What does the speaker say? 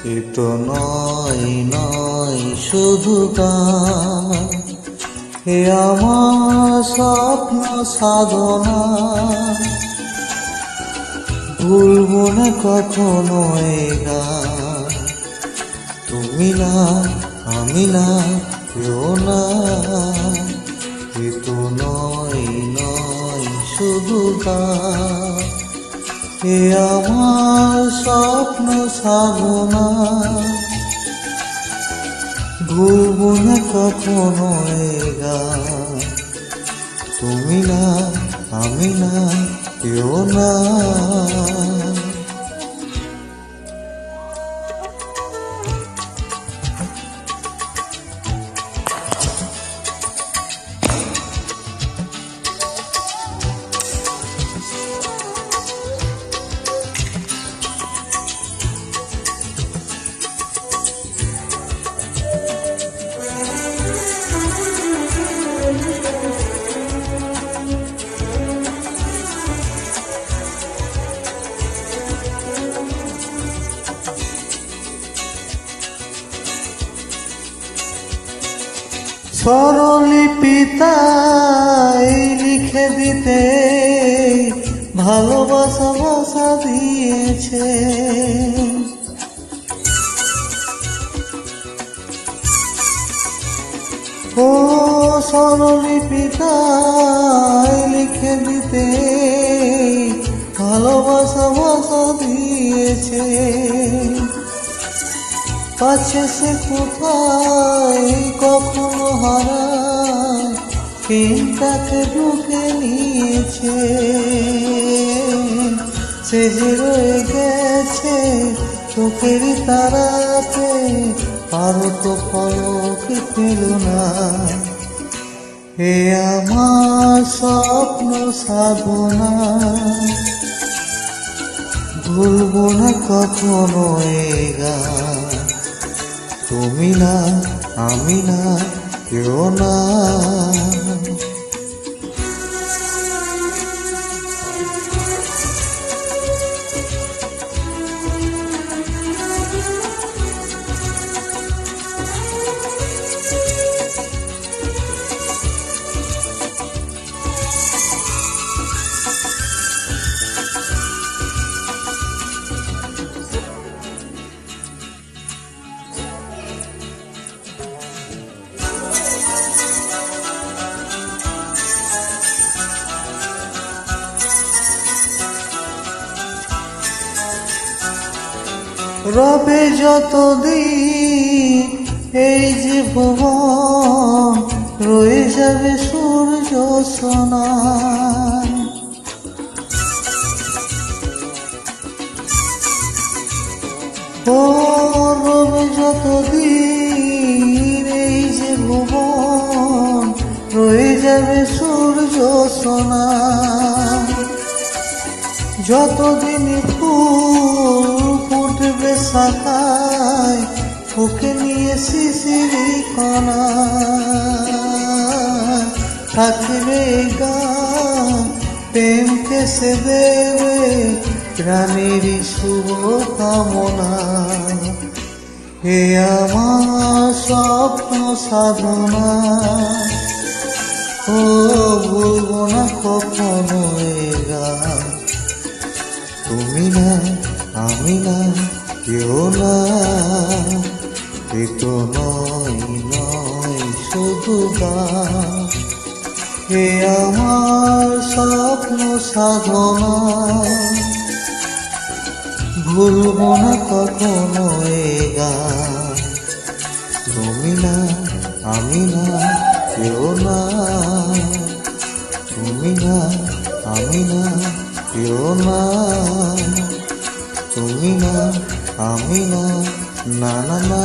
এ তো নয় নয় শুধু গান, এ আমার স্বপ্ন সাধনা। ভুলবো না কখনো এ গান, তুমি না আমি না কেউ না। এ তো নয় নয় শুধু গান, এ আমার স্বপ্ন সাধনা। ভুলবো না কখনো এ গান, তুমি না আমি না কেউ না। স্বরলিপিতায় লিখে দিতে ভালোবাসা ভাষা দিয়েছে। ও স্বরলিপিতায় লিখে দিতে ভালোবাসা ভাষা দিয়েছে। পাচ্ছে সে কোথায় কখনো হারায়, পেনটাকে ঢুকে নিয়েছে। সে যে রয়ে গেছে চোখের তারাতে, আরো তো পলক পেল না। এ আমার স্বপ্ন সাধনা, ভুলবো না কখনো এ গান, তুমি না আমি না কেউ না। রবে যতদিন এই যে ভুবন, রয়ে যাবে সূর্য সোনা। ও রবে যতদিন এই যে ভুবন, রয়ে যাবে সূর্য সোনা। যতদিন ফুল ফুটবে শাখায়, ওকে নিয়ে শিশিরি কণা। থাকবে গান প্রেমকে সে দেবে প্রাণেরই শুভ কামনা। হে আমার স্বপ্ন সাধনা, ও ভুলবো না কখনো এ গান, তুমি না আমি না কেউ না। এ তো নয় নয় শুধু গান, এ আমার স্বপ্ন সাধনা। ভুলবো না কখনো এ গান, তুমি না আমি না কেউ না। তুমি না আমি না কেউ না। তুমি না আমি না না না না।